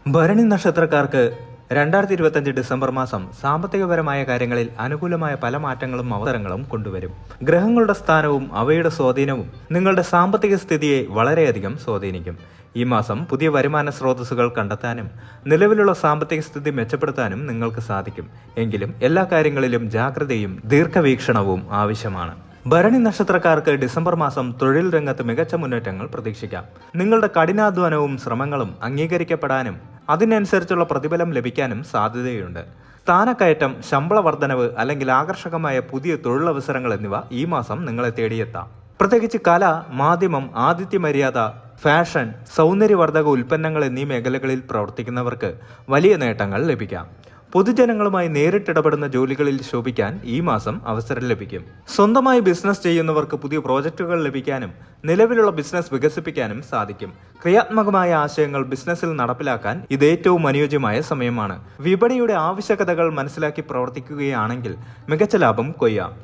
ഭരണി നക്ഷത്രക്കാർക്ക് 2025 ഡിസംബർ മാസം സാമ്പത്തികപരമായ കാര്യങ്ങളിൽ അനുകൂലമായ പല മാറ്റങ്ങളും അവസരങ്ങളും കൊണ്ടുവരും. ഗ്രഹങ്ങളുടെ സ്ഥാനവും അവയുടെ സ്വാധീനവും നിങ്ങളുടെ സാമ്പത്തിക സ്ഥിതിയെ വളരെയധികം സ്വാധീനിക്കും. ഈ മാസം പുതിയ വരുമാന സ്രോതസ്സുകൾ കണ്ടെത്താനും നിലവിലുള്ള സാമ്പത്തിക സ്ഥിതി മെച്ചപ്പെടുത്താനും നിങ്ങൾക്ക് സാധിക്കും. എങ്കിലും എല്ലാ കാര്യങ്ങളിലും ജാഗ്രതയും ദീർഘവീക്ഷണവും ആവശ്യമാണ്. ഭരണി നക്ഷത്രക്കാർക്ക് ഡിസംബർ മാസം തൊഴിൽ രംഗത്ത് മികച്ച മുന്നേറ്റങ്ങൾ പ്രതീക്ഷിക്കാം. നിങ്ങളുടെ കഠിനാധ്വാനവും ശ്രമങ്ങളും അംഗീകരിക്കപ്പെടാനും അതിനനുസരിച്ചുള്ള പ്രതിഫലം ലഭിക്കാനും സാധ്യതയുണ്ട്. സ്ഥാനക്കയറ്റം, ശമ്പള വർധനവ് അല്ലെങ്കിൽ ആകർഷകമായ പുതിയ തൊഴിലവസരങ്ങൾ എന്നിവ ഈ മാസം നിങ്ങളെ തേടിയെത്താം. പ്രത്യേകിച്ച് കല, മാധ്യമം, ആതിഥ്യമര്യാദ, ഫാഷൻ, സൗന്ദര്യവർദ്ധക ഉൽപ്പന്നങ്ങൾ എന്നീ മേഖലകളിൽ പ്രവർത്തിക്കുന്നവർക്ക് വലിയ നേട്ടങ്ങൾ ലഭിക്കാം. പൊതുജനങ്ങളുമായി നേരിട്ടിടപെടുന്ന ജോലികളിൽ ശോഭിക്കാൻ ഈ മാസം അവസരം ലഭിക്കും. സ്വന്തമായി ബിസിനസ് ചെയ്യുന്നവർക്ക് പുതിയ പ്രോജക്റ്റുകൾ ലഭിക്കാനും നിലവിലുള്ള ബിസിനസ് വികസിപ്പിക്കാനും സാധിക്കും. ക്രിയാത്മകമായ ആശയങ്ങൾ ബിസിനസ്സിൽ നടപ്പിലാക്കാൻ ഇത് ഏറ്റവും അനുയോജ്യമായ സമയമാണ്. വിപണിയുടെ ആവശ്യകതകൾ മനസ്സിലാക്കി പ്രവർത്തിക്കുകയാണെങ്കിൽ മികച്ച ലാഭം കൊയ്യാം.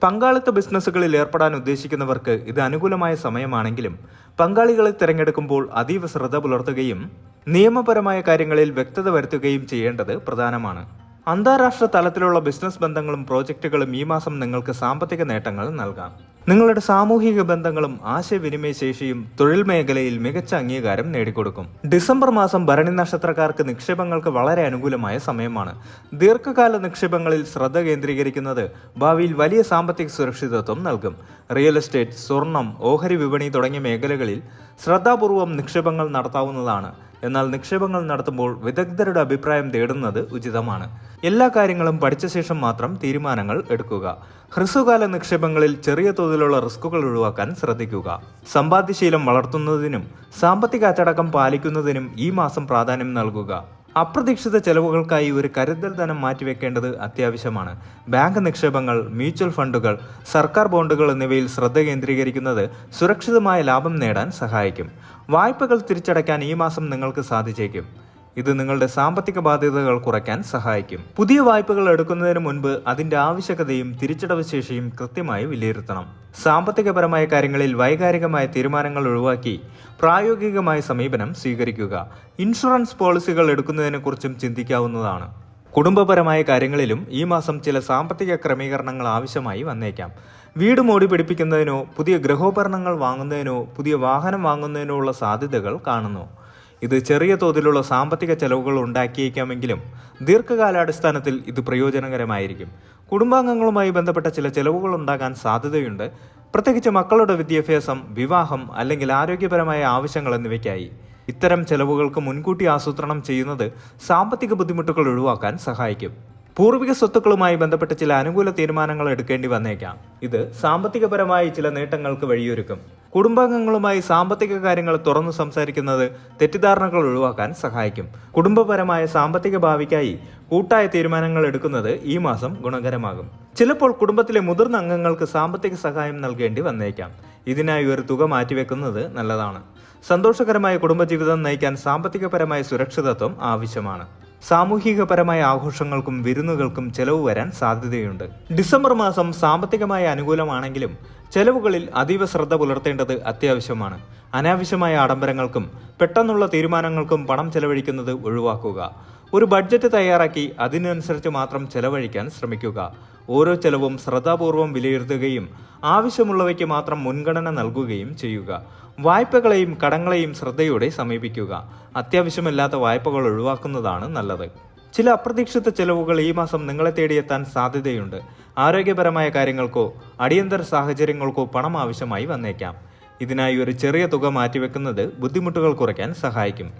പങ്കാളിത്ത ബിസിനസ്സുകളിൽ ഏർപ്പെടാൻ ഉദ്ദേശിക്കുന്നവർക്ക് ഇത് അനുകൂലമായ സമയമാണെങ്കിലും പങ്കാളികളെ തിരഞ്ഞെടുക്കുമ്പോൾ അതീവ ശ്രദ്ധ പുലർത്തുകയും നിയമപരമായ കാര്യങ്ങളിൽ വ്യക്തത വരുത്തുകയും ചെയ്യേണ്ടത് പ്രധാനമാണ്. അന്താരാഷ്ട്ര തലത്തിലുള്ള ബിസിനസ് ബന്ധങ്ങളും പ്രോജക്റ്റുകളും ഈ മാസം നിങ്ങൾക്ക് സാമ്പത്തിക നേട്ടങ്ങൾ നൽകാം. നിങ്ങളുടെ സാമൂഹിക ബന്ധങ്ങളും ആശയവിനിമയ ശേഷിയും തൊഴിൽ മേഖലയിൽ മികച്ച അംഗീകാരം നേടിക്കൊടുക്കും. ഡിസംബർ മാസം ഭരണി നക്ഷത്രക്കാർക്ക് നിക്ഷേപങ്ങൾക്ക് വളരെ അനുകൂലമായ സമയമാണ്. ദീർഘകാല നിക്ഷേപങ്ങളിൽ ശ്രദ്ധ കേന്ദ്രീകരിക്കുന്നത് ഭാവിയിൽ വലിയ സാമ്പത്തിക സുരക്ഷിതത്വം നൽകും. റിയൽ എസ്റ്റേറ്റ്, സ്വർണം, ഓഹരി വിപണി തുടങ്ങിയ മേഖലകളിൽ ശ്രദ്ധാപൂർവം നിക്ഷേപങ്ങൾ നടത്താവുന്നതാണ്. എന്നാൽ നിക്ഷേപങ്ങൾ നടത്തുമ്പോൾ വിദഗ്ധരുടെ അഭിപ്രായം തേടുന്നത് ഉചിതമാണ്. എല്ലാ കാര്യങ്ങളും പഠിച്ച ശേഷം മാത്രം തീരുമാനങ്ങൾ എടുക്കുക. ഹ്രസ്വകാല നിക്ഷേപങ്ങളിൽ ചെറിയ തോതിലുള്ള റിസ്കുകൾ ഒഴിവാക്കാൻ ശ്രദ്ധിക്കുക. സമ്പാദ്യശീലം വളർത്തുന്നതിനും സാമ്പത്തിക അച്ചടക്കം പാലിക്കുന്നതിനും ഈ മാസം പ്രാധാന്യം നൽകുക. അപ്രതീക്ഷിത ചെലവുകൾക്കായി ഒരു കരുതൽ ധനം മാറ്റിവെക്കേണ്ടത് അത്യാവശ്യമാണ്. ബാങ്ക് നിക്ഷേപങ്ങൾ, മ്യൂച്വൽ ഫണ്ടുകൾ, സർക്കാർ ബോണ്ടുകൾ എന്നിവയിൽ ശ്രദ്ധ കേന്ദ്രീകരിക്കുന്നത് സുരക്ഷിതമായ ലാഭം നേടാൻ സഹായിക്കും. വായ്പകൾ തിരിച്ചടയ്ക്കാൻ ഈ മാസം നിങ്ങൾക്ക് സാധിച്ചേക്കും. ഇത് നിങ്ങളുടെ സാമ്പത്തിക ബാധ്യതകൾ കുറയ്ക്കാൻ സഹായിക്കും. പുതിയ വായ്പകൾ എടുക്കുന്നതിന് മുൻപ് അതിന്റെ ആവശ്യകതയും തിരിച്ചടവ് ശേഷിയും കൃത്യമായി വിലയിരുത്തണം. സാമ്പത്തികപരമായ കാര്യങ്ങളിൽ വൈകാരികമായ തീരുമാനങ്ങൾ ഒഴിവാക്കി പ്രായോഗികമായ സമീപനം സ്വീകരിക്കുക. ഇൻഷുറൻസ് പോളിസികൾ എടുക്കുന്നതിനെക്കുറിച്ചും ചിന്തിക്കാവുന്നതാണ്. കുടുംബപരമായ കാര്യങ്ങളിലും ഈ മാസം ചില സാമ്പത്തിക ക്രമീകരണങ്ങൾ ആവശ്യമായി വന്നേക്കാം. വീട് മോടി പിടിപ്പിക്കുന്നതിനോ പുതിയ ഗൃഹോപകരണങ്ങൾ വാങ്ങുന്നതിനോ പുതിയ വാഹനം വാങ്ങുന്നതിനോ ഉള്ള സാധ്യതകൾ കാണുന്നു. ഇത് ചെറിയ തോതിലുള്ള സാമ്പത്തിക ചെലവുകൾ ഉണ്ടാക്കിയേക്കാമെങ്കിലും ദീർഘകാലാടിസ്ഥാനത്തിൽ ഇത് പ്രയോജനകരമായിരിക്കും. കുടുംബാംഗങ്ങളുമായി ബന്ധപ്പെട്ട ചില ചെലവുകൾ ഉണ്ടാകാൻ സാധ്യതയുണ്ട്, പ്രത്യേകിച്ച് മക്കളുടെ വിദ്യാഭ്യാസം, വിവാഹം അല്ലെങ്കിൽ ആരോഗ്യപരമായ ആവശ്യങ്ങൾ എന്നിവയ്ക്കായി. ഇത്തരം ചെലവുകൾക്ക് മുൻകൂട്ടി ആസൂത്രണം ചെയ്യുന്നത് സാമ്പത്തിക ബുദ്ധിമുട്ടുകൾ ഒഴിവാക്കാൻ സഹായിക്കും. പൂർവിക സ്വത്തുക്കളുമായി ബന്ധപ്പെട്ട് ചില അനുകൂല തീരുമാനങ്ങൾ എടുക്കേണ്ടി വന്നേക്കാം. ഇത് സാമ്പത്തികപരമായി ചില നേട്ടങ്ങൾക്ക് വഴിയൊരുക്കും. കുടുംബാംഗങ്ങളുമായി സാമ്പത്തിക കാര്യങ്ങൾ തുറന്നു സംസാരിക്കുന്നത് തെറ്റിദ്ധാരണകൾ ഒഴിവാക്കാൻ സഹായിക്കും. കുടുംബപരമായ സാമ്പത്തിക ഭാവിക്കായി കൂട്ടായ തീരുമാനങ്ങൾ എടുക്കുന്നത് ഈ മാസം ഗുണകരമാകും. ചിലപ്പോൾ കുടുംബത്തിലെ മുതിർന്ന അംഗങ്ങൾക്ക് സാമ്പത്തിക സഹായം നൽകേണ്ടി വന്നേക്കാം. ഇതിനായി ഒരു തുക മാറ്റിവെക്കുന്നത് നല്ലതാണ്. സന്തോഷകരമായ കുടുംബജീവിതം നയിക്കാൻ സാമ്പത്തികപരമായ സുരക്ഷിതത്വം ആവശ്യമാണ്. സാമൂഹികപരമായ ആഘോഷങ്ങൾക്കും വിരുന്നുകൾക്കും ചെലവ് വരാൻ സാധ്യതയുണ്ട്. ഡിസംബർ മാസം സാമ്പത്തികമായ അനുകൂലമാണെങ്കിലും ചെലവുകളിൽ അതീവ ശ്രദ്ധ പുലർത്തേണ്ടത് അത്യാവശ്യമാണ്. അനാവശ്യമായ ആഡംബരങ്ങൾക്കും പെട്ടെന്നുള്ള തീരുമാനങ്ങൾക്കും പണം ചെലവഴിക്കുന്നത് ഒഴിവാക്കുക. ഒരു ബഡ്ജറ്റ് തയ്യാറാക്കി അതിനനുസരിച്ച് മാത്രം ചെലവഴിക്കാൻ ശ്രമിക്കുക. ഓരോ ചെലവും ശ്രദ്ധാപൂർവം വിലയിരുത്തുകയും ആവശ്യമുള്ളവയ്ക്ക് മാത്രം മുൻഗണന നൽകുകയും ചെയ്യുക. വായ്പകളെയും കടങ്ങളെയും ശ്രദ്ധയോടെ സമീപിക്കുക. അത്യാവശ്യമില്ലാത്ത വായ്പകൾ ഒഴിവാക്കുന്നതാണ് നല്ലത്. ചില അപ്രതീക്ഷിത ചെലവുകൾ ഈ മാസം നിങ്ങളെ തേടിയെത്താൻ സാധ്യതയുണ്ട്. ആരോഗ്യപരമായ കാര്യങ്ങൾക്കോ അടിയന്തര സാഹചര്യങ്ങൾക്കോ പണം ആവശ്യമായി വന്നേക്കാം. ഇതിനായി ഒരു ചെറിയ തുക മാറ്റിവെക്കുന്നത് ബുദ്ധിമുട്ടുകൾ കുറയ്ക്കാൻ സഹായിക്കും.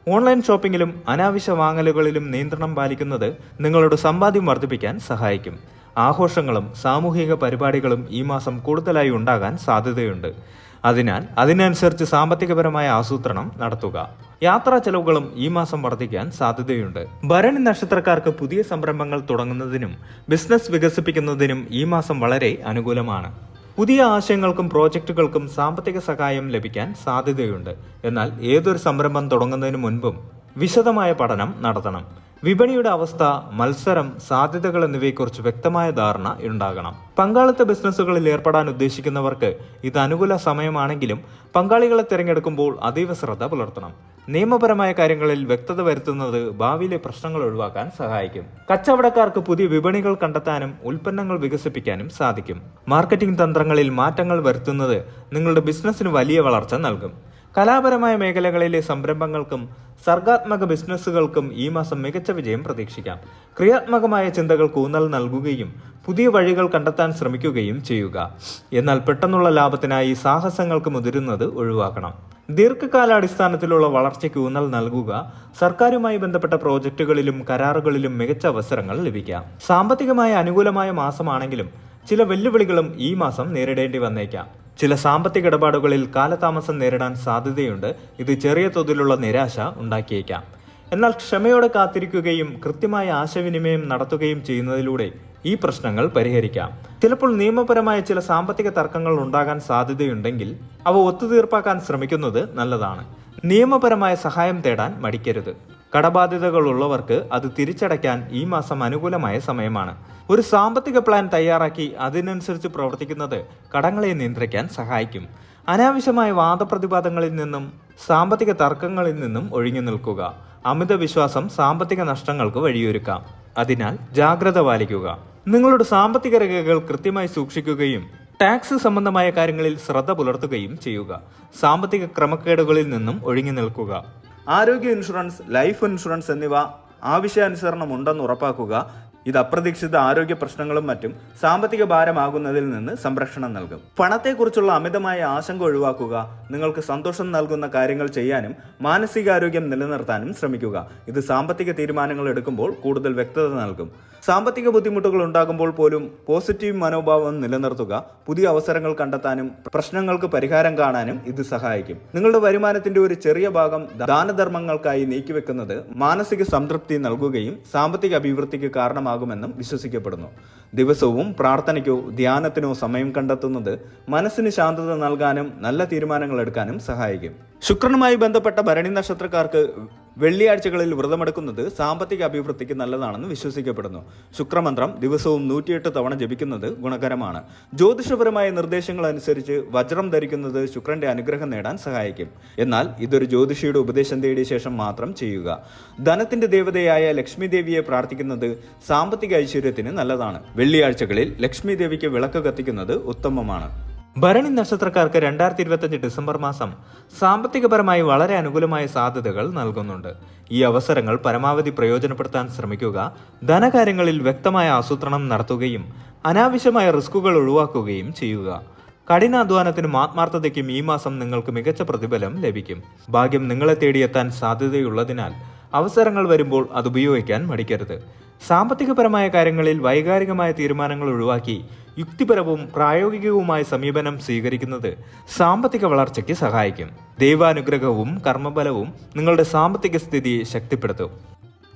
ഓൺലൈൻ ഷോപ്പിംഗിലും അനാവശ്യ വാങ്ങലുകളിലും നിയന്ത്രണം പാലിക്കുന്നത് നിങ്ങളുടെ സമ്പാദ്യം വർദ്ധിപ്പിക്കാൻ സഹായിക്കും. ആഘോഷങ്ങളും സാമൂഹിക പരിപാടികളും ഈ മാസം കൂടുതലായി ഉണ്ടാകാൻ സാധ്യതയുണ്ട്. അതിനാൽ അതിനനുസരിച്ച് സാമ്പത്തികപരമായ ആസൂത്രണം നടത്തുക. യാത്രാ ചെലവുകളും ഈ മാസം വർദ്ധിക്കാൻ സാധ്യതയുണ്ട്. ഭരണി നക്ഷത്രക്കാർക്ക് പുതിയ സംരംഭങ്ങൾ തുടങ്ങുന്നതിനും ബിസിനസ് വികസിപ്പിക്കുന്നതിനും ഈ മാസം വളരെ അനുകൂലമാണ്. പുതിയ ആശയങ്ങൾക്കും പ്രോജക്റ്റുകൾക്കും സാമ്പത്തിക സഹായം ലഭിക്കാൻ സാധ്യതയുണ്ട്. എന്നാൽ ഏതൊരു സംരംഭം തുടങ്ങുന്നതിന് മുൻപും വിശദമായ പഠനം നടത്തണം. വിപണിയുടെ അവസ്ഥ, മത്സരം, സാധ്യതകൾ എന്നിവയെക്കുറിച്ച് വ്യക്തമായ ധാരണ ഉണ്ടാകണം. പങ്കാളിത്ത ബിസിനസ്സുകളിൽ ഏർപ്പെടാൻ ഉദ്ദേശിക്കുന്നവർക്ക് ഇത് അനുകൂല സമയമാണെങ്കിലും പങ്കാളികളെ തിരഞ്ഞെടുക്കുമ്പോൾ അതീവ ശ്രദ്ധ പുലർത്തണം. നിയമപരമായ കാര്യങ്ങളിൽ വ്യക്തത വരുത്തുന്നത് ഭാവിയിലെ പ്രശ്നങ്ങൾ ഒഴിവാക്കാൻ സഹായിക്കും. കച്ചവടക്കാർക്ക് പുതിയ വിപണികൾ കണ്ടെത്താനും ഉൽപ്പന്നങ്ങൾ വികസിപ്പിക്കാനും സാധിക്കും. മാർക്കറ്റിംഗ് തന്ത്രങ്ങളിൽ മാറ്റങ്ങൾ വരുത്തുന്നത് നിങ്ങളുടെ ബിസിനസ്സിന് വലിയ വളർച്ച നൽകും. കലാപരമായ മേഖലകളിലെ സംരംഭങ്ങൾക്കും സർഗാത്മക ബിസിനസ്സുകൾക്കും ഈ മാസം മികച്ച വിജയം പ്രതീക്ഷിക്കാം. ക്രിയാത്മകമായ ചിന്തകൾക്ക് ഊന്നൽ നൽകുകയും പുതിയ വഴികൾ കണ്ടെത്താൻ ശ്രമിക്കുകയും ചെയ്യുക. എന്നാൽ പെട്ടെന്നുള്ള ലാഭത്തിനായി സാഹസങ്ങൾക്ക് മുതിരുന്നത് ഒഴിവാക്കണം. ദീർഘകാലാടിസ്ഥാനത്തിലുള്ള വളർച്ചയ്ക്ക് ഊന്നൽ നൽകുക. സർക്കാരുമായി ബന്ധപ്പെട്ട പ്രോജക്റ്റുകളിലും കരാറുകളിലും മികച്ച അവസരങ്ങൾ ലഭിക്കാം. സാമ്പത്തികമായ അനുകൂലമായ മാസമാണെങ്കിലും ചില വെല്ലുവിളികളും ഈ മാസം നേരിടേണ്ടി വന്നേക്കാം. ചില സാമ്പത്തിക ഇടപാടുകളിൽ കാലതാമസം നേരിടാൻ സാധ്യതയുണ്ട്. ഇത് ചെറിയ തോതിലുള്ള നിരാശ ഉണ്ടാക്കിയേക്കാം. എന്നാൽ ക്ഷമയോടെ കാത്തിരിക്കുകയും കൃത്യമായ ആശയവിനിമയം നടത്തുകയും ചെയ്യുന്നതിലൂടെ ഈ പ്രശ്നങ്ങൾ പരിഹരിക്കാം. ചിലപ്പോൾ നിയമപരമായ ചില സാമ്പത്തിക തർക്കങ്ങൾ ഉണ്ടാകാൻ സാധ്യതയുണ്ടെങ്കിൽ അവ ഒത്തുതീർപ്പാക്കാൻ ശ്രമിക്കുന്നത് നല്ലതാണ്. നിയമപരമായ സഹായം തേടാൻ മടിക്കരുത്. കടബാധ്യതകൾ ഉള്ളവർക്ക് അത് തിരിച്ചടയ്ക്കാൻ ഈ മാസം അനുകൂലമായ സമയമാണ്. ഒരു സാമ്പത്തിക പ്ലാൻ തയ്യാറാക്കി അതിനനുസരിച്ച് പ്രവർത്തിക്കുന്നത് കടങ്ങളെ നിയന്ത്രിക്കാൻ സഹായിക്കും. അനാവശ്യമായ വാദപ്രതിവാദങ്ങളിൽ നിന്നും സാമ്പത്തിക തർക്കങ്ങളിൽ നിന്നും ഒഴിഞ്ഞു നിൽക്കുക. അമിത വിശ്വാസം സാമ്പത്തിക നഷ്ടങ്ങൾക്ക് വഴിയൊരുക്കാം. അതിനാൽ ജാഗ്രത പാലിക്കുക. നിങ്ങളുടെ സാമ്പത്തിക രേഖകൾ കൃത്യമായി സൂക്ഷിക്കുകയും ടാക്സ് സംബന്ധമായ കാര്യങ്ങളിൽ ശ്രദ്ധ പുലർത്തുകയും ചെയ്യുക. സാമ്പത്തിക ക്രമക്കേടുകളിൽ നിന്നും ഒഴിഞ്ഞു നിൽക്കുക. ആരോഗ്യ ഇൻഷുറൻസ്, ലൈഫ് ഇൻഷുറൻസ് എന്നിവ ആവശ്യാനുസരണം ഉണ്ടെന്ന് ഉറപ്പാക്കുക. ഇത് അപ്രതീക്ഷിത ആരോഗ്യ പ്രശ്നങ്ങളും മറ്റും സാമ്പത്തിക ഭാരമാകുന്നതിൽ നിന്ന് സംരക്ഷണം നൽകും. പണത്തെക്കുറിച്ചുള്ള അമിതമായ ആശങ്ക ഒഴിവാക്കുക. നിങ്ങൾക്ക് സന്തോഷം നൽകുന്ന കാര്യങ്ങൾ ചെയ്യാനും മാനസികാരോഗ്യം നിലനിർത്താനും ശ്രമിക്കുക. ഇത് സാമ്പത്തിക തീരുമാനങ്ങൾ എടുക്കുമ്പോൾ കൂടുതൽ വ്യക്തത നൽകും. സാമ്പത്തിക ബുദ്ധിമുട്ടുകൾ ഉണ്ടാകുമ്പോൾ പോലും പോസിറ്റീവ് മനോഭാവം നിലനിർത്തുക. പുതിയ അവസരങ്ങൾ കണ്ടെത്താനും പ്രശ്നങ്ങൾക്ക് പരിഹാരം കാണാനും ഇത് സഹായിക്കും. നിങ്ങളുടെ വരുമാനത്തിന്റെ ഒരു ചെറിയ ഭാഗം ദാനധർമ്മങ്ങൾക്കായി നീക്കിവെക്കുന്നത് മാനസിക സംതൃപ്തി നൽകുകയും സാമ്പത്തിക അഭിവൃദ്ധിക്ക് കാരണമാകുമെന്നും വിശ്വസിക്കപ്പെടുന്നു. ദിവസവും പ്രാർത്ഥനയ്ക്കോ ധ്യാനത്തിനോ സമയം കണ്ടെത്തുന്നത് മനസ്സിന് ശാന്തത നൽകാനും നല്ല തീരുമാനങ്ങൾ എടുക്കാനും സഹായിക്കും. ശുക്രനുമായി ബന്ധപ്പെട്ട ഭരണി നക്ഷത്രക്കാർക്ക് വെള്ളിയാഴ്ചകളിൽ വ്രതമെടുക്കുന്നത് സാമ്പത്തിക അഭിവൃദ്ധിക്ക് നല്ലതാണെന്ന് വിശ്വസിക്കപ്പെടുന്നു. ശുക്രമന്ത്രം ദിവസവും 108 തവണ ജപിക്കുന്നത് ഗുണകരമാണ്. ജ്യോതിഷപരമായ നിർദ്ദേശങ്ങൾ അനുസരിച്ച് വജ്രം ധരിക്കുന്നത് ശുക്രന്റെ അനുഗ്രഹം നേടാൻ സഹായിക്കും. എന്നാൽ ഇതൊരു ജ്യോതിഷിയുടെ ഉപദേശം തേടിയ ശേഷം മാത്രം ചെയ്യുക. ധനത്തിന്റെ ദേവതയായ ലക്ഷ്മി ദേവിയെ പ്രാർത്ഥിക്കുന്നത് സാമ്പത്തിക ഐശ്വര്യത്തിന് നല്ലതാണ്. വെള്ളിയാഴ്ചകളിൽ ലക്ഷ്മി ദേവിക്ക് വിളക്ക് കത്തിക്കുന്നത് ഉത്തമമാണ്. ഭരണി നക്ഷത്രക്കാർക്ക് 2025 ഡിസംബർ മാസം സാമ്പത്തികപരമായി വളരെ അനുകൂലമായ സാധ്യതകൾ നൽകുന്നുണ്ട്. ഈ അവസരങ്ങൾ പരമാവധി പ്രയോജനപ്പെടുത്താൻ ശ്രമിക്കുക. ധനകാര്യങ്ങളിൽ വ്യക്തമായ ആസൂത്രണം നടത്തുകയും അനാവശ്യമായ റിസ്കുകൾ ഒഴിവാക്കുകയും ചെയ്യുക. കഠിനാധ്വാനത്തിനും ആത്മാർത്ഥതയ്ക്കും ഈ മാസം നിങ്ങൾക്ക് മികച്ച പ്രതിഫലം ലഭിക്കും. ഭാഗ്യം നിങ്ങളെ തേടിയെത്താൻ സാധ്യതയുള്ളതിനാൽ അവസരങ്ങൾ വരുമ്പോൾ അത് ഉപയോഗിക്കാൻ മടിക്കരുത്. സാമ്പത്തികപരമായ കാര്യങ്ങളിൽ വൈകാരികമായ തീരുമാനങ്ങൾ ഒഴിവാക്കി യുക്തിപരവും പ്രായോഗികവുമായ സമീപനം സ്വീകരിക്കുന്നത് സാമ്പത്തിക വളർച്ചയ്ക്ക് സഹായിക്കും. ദൈവാനുഗ്രഹവും കർമ്മബലവും നിങ്ങളുടെ സാമ്പത്തിക സ്ഥിതിയെ ശക്തിപ്പെടുത്തും.